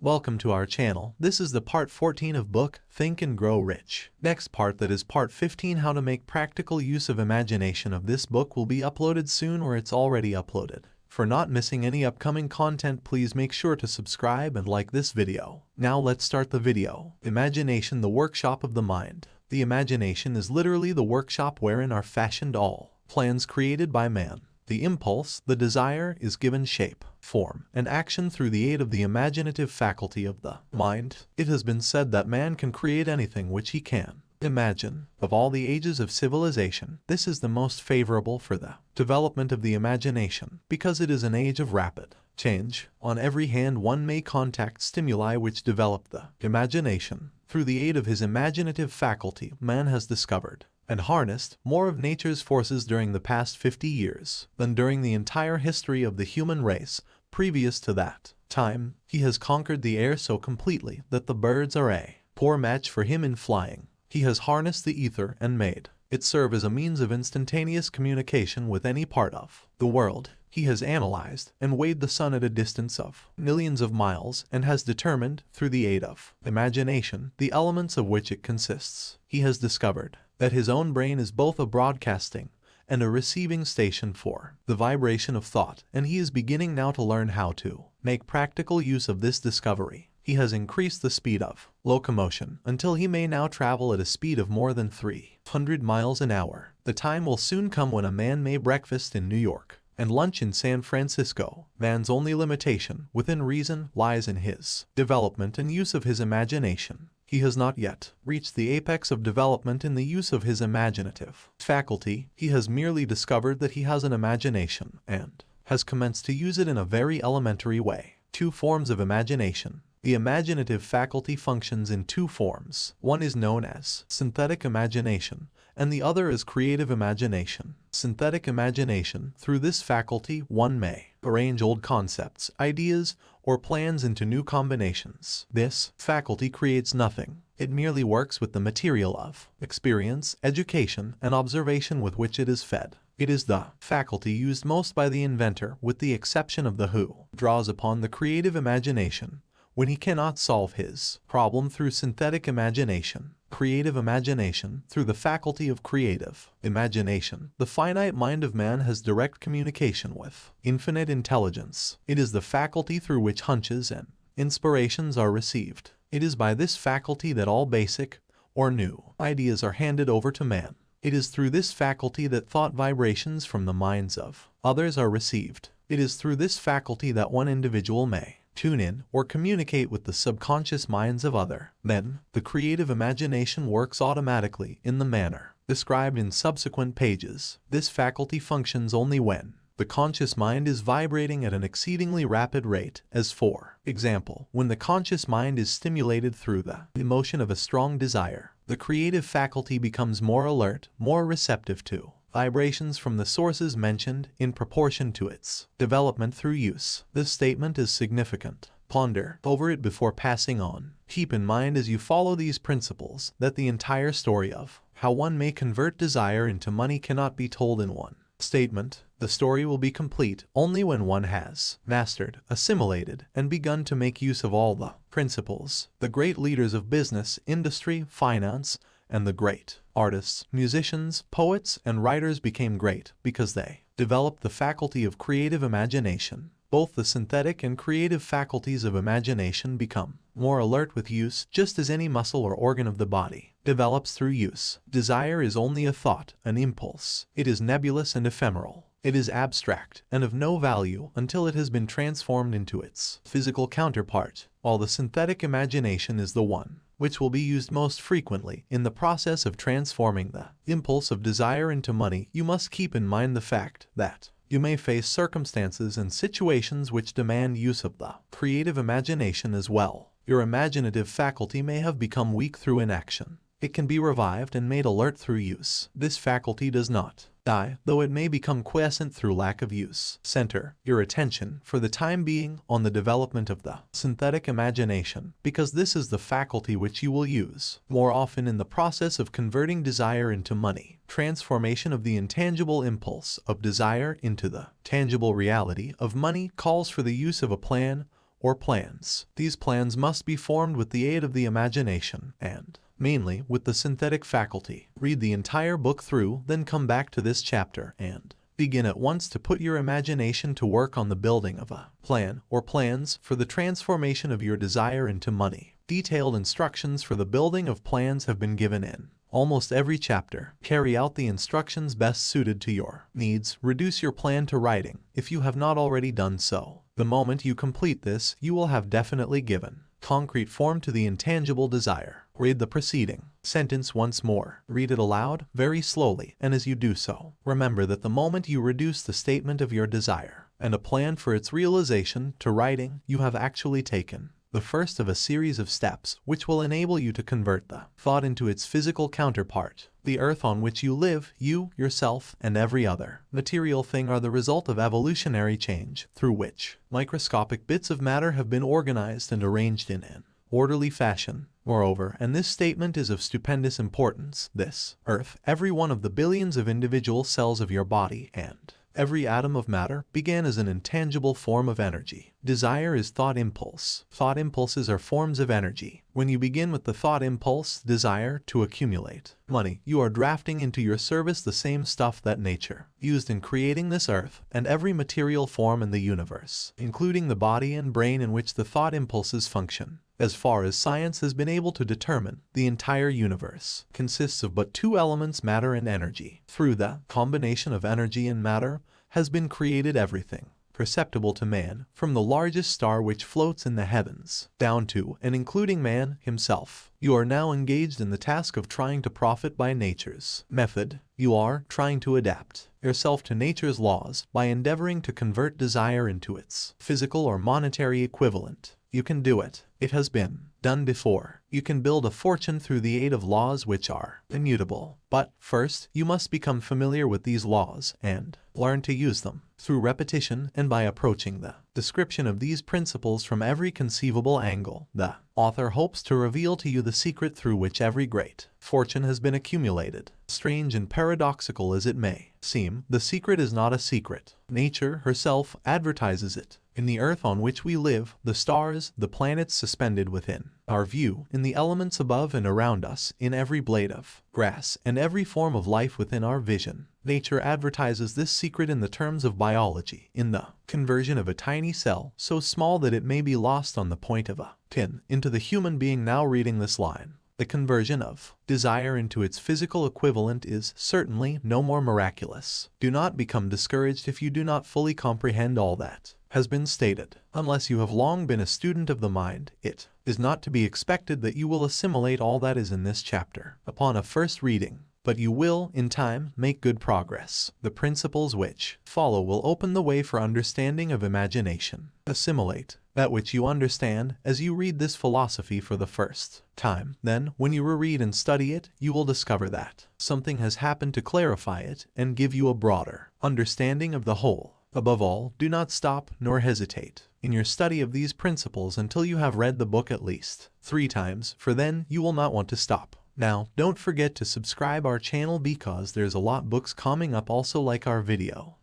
Welcome to our channel. This is the part 14 of book, Think and Grow Rich. Next part, that is part 15, how to make practical use of imagination of this book, will be uploaded soon, or it's already uploaded. For not missing any upcoming content, please make sure to subscribe and like this video. Now let's start the video. Imagination, the workshop of the mind. The imagination is literally the workshop wherein are fashioned all plans created by man. The impulse, the desire, is given shape, form, and action through the aid of the imaginative faculty of the mind. It has been said that man can create anything which he can imagine. Of all the ages of civilization, this is the most favorable for the development of the imagination, because it is an age of rapid change. On every hand one may contact stimuli which develop the imagination. Through the aid of his imaginative faculty, man has discovered and harnessed more of nature's forces during the past 50 years than during the entire history of the human race. Previous to that time, he has conquered the air so completely that the birds are a poor match for him in flying. He has harnessed the ether and made it serve as a means of instantaneous communication with any part of the world. He has analyzed and weighed the sun at a distance of millions of miles, and has determined, through the aid of imagination, the elements of which it consists. He has discovered that his own brain is both a broadcasting and a receiving station for the vibration of thought, and he is beginning now to learn how to make practical use of this discovery. He has increased the speed of locomotion until he may now travel at a speed of more than 300 miles an hour. The time will soon come when a man may breakfast in New York and lunch in San Francisco. Man's only limitation, within reason, lies in his development and use of his imagination. He has not yet reached the apex of development in the use of his imaginative faculty. He has merely discovered that he has an imagination, and has commenced to use it in a very elementary way. Two forms of imagination. The imaginative faculty functions in two forms. One is known as synthetic imagination, and the other is creative imagination. Synthetic imagination. Through this faculty, one may arrange old concepts, ideas, or plans into new combinations. This faculty creates nothing. It merely works with the material of experience, education, and observation with which it is fed. It is the faculty used most by the inventor, with the exception of the who draws upon the creative imagination when he cannot solve his problem through synthetic imagination. Creative imagination. Through the faculty of creative imagination, the finite mind of man has direct communication with infinite intelligence. It is the faculty through which hunches and inspirations are received. It is by this faculty that all basic or new ideas are handed over to man. It is through this faculty that thought vibrations from the minds of others are received. It is through this faculty that one individual may tune in or communicate with the subconscious minds of other men. The creative imagination works automatically in the manner described in subsequent pages. This faculty functions only when the conscious mind is vibrating at an exceedingly rapid rate, as for example, when the conscious mind is stimulated through the emotion of a strong desire. The creative faculty becomes more alert, more receptive to vibrations from the sources mentioned in proportion to its development through use. This statement is significant. Ponder over it before passing on. Keep in mind as you follow these principles that the entire story of how one may convert desire into money cannot be told in one statement. The story will be complete only when one has mastered, assimilated, and begun to make use of all the principles. The great leaders of business, industry, finance, and the great artists, musicians, poets, and writers became great because they developed the faculty of creative imagination. Both the synthetic and creative faculties of imagination become more alert with use, just as any muscle or organ of the body develops through use. Desire is only a thought, an impulse. It is nebulous and ephemeral. It is abstract and of no value until it has been transformed into its physical counterpart, while the synthetic imagination is the one which will be used most frequently in the process of transforming the impulse of desire into money. You must keep in mind the fact that you may face circumstances and situations which demand use of the creative imagination as well. Your imaginative faculty may have become weak through inaction. It can be revived and made alert through use. This faculty does not die, though it may become quiescent through lack of use. Center your attention, for the time being, on the development of the synthetic imagination, because this is the faculty which you will use more often in the process of converting desire into money. Transformation of the intangible impulse of desire into the tangible reality of money calls for the use of a plan or plans. These plans must be formed with the aid of the imagination and, mainly, with the synthetic faculty. Read the entire book through, then come back to this chapter and begin at once to put your imagination to work on the building of a plan or plans for the transformation of your desire into money. Detailed instructions for the building of plans have been given in almost every chapter. Carry out the instructions best suited to your needs. Reduce your plan to writing if you have not already done so. The moment you complete this, you will have definitely given concrete form to the intangible desire. Read the preceding sentence once more. Read it aloud, very slowly, and as you do so, remember that the moment you reduce the statement of your desire and a plan for its realization to writing, you have actually taken the first of a series of steps which will enable you to convert the thought into its physical counterpart. The earth on which you live, you, yourself, and every other material thing are the result of evolutionary change, through which microscopic bits of matter have been organized and arranged in an orderly fashion. Moreover, and this statement is of stupendous importance, this earth, every one of the billions of individual cells of your body, and every atom of matter began as an intangible form of energy. Desire is thought impulse. Thought impulses are forms of energy. When you begin with the thought impulse, desire, to accumulate money, you are drafting into your service the same stuff that nature used in creating this earth and every material form in the universe, including the body and brain in which the thought impulses function. As far as science has been able to determine, the entire universe consists of but two elements, matter and energy. Through the combination of energy and matter has been created everything perceptible to man, from the largest star which floats in the heavens, down to and including man himself. You are now engaged in the task of trying to profit by nature's method. You are trying to adapt yourself to nature's laws by endeavoring to convert desire into its physical or monetary equivalent. You can do it. It has been done before. You can build a fortune through the aid of laws which are immutable. But first, you must become familiar with these laws and learn to use them through repetition and by approaching the description of these principles from every conceivable angle. The author hopes to reveal to you the secret through which every great fortune has been accumulated. Strange and paradoxical as it may seem, the secret is not a secret. Nature herself advertises it. In the earth on which we live, the stars, the planets suspended within our view, in the elements above and around us, in every blade of grass, and every form of life within our vision. Nature advertises this secret in the terms of biology, in the conversion of a tiny cell, so small that it may be lost on the point of a pin, into the human being now reading this line. The conversion of desire into its physical equivalent is certainly no more miraculous. Do not become discouraged if you do not fully comprehend all that has been stated. Unless you have long been a student of the mind, it is not to be expected that you will assimilate all that is in this chapter upon a first reading, but you will, in time, make good progress. The principles which follow will open the way for understanding of imagination. Assimilate that which you understand as you read this philosophy for the first time. Then, when you reread and study it, you will discover that something has happened to clarify it and give you a broader understanding of the whole. Above all, do not stop nor hesitate in your study of these principles until you have read the book at least 3 times, for then you will not want to stop. Now, don't forget to subscribe our channel because there's a lot books coming up, also like our video.